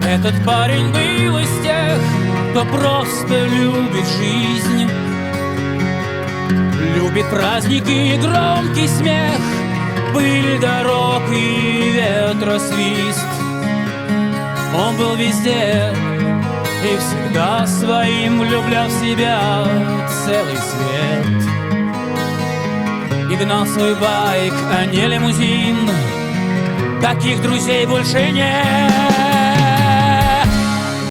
Этот парень был из тех, кто просто любит жизнь, любит праздники и громкий смех, пыль дорог и ветросвист. Он был везде и всегда своим влюблял в себя целый свет. И гнал свой байк, а не лимузин. Таких друзей больше нет.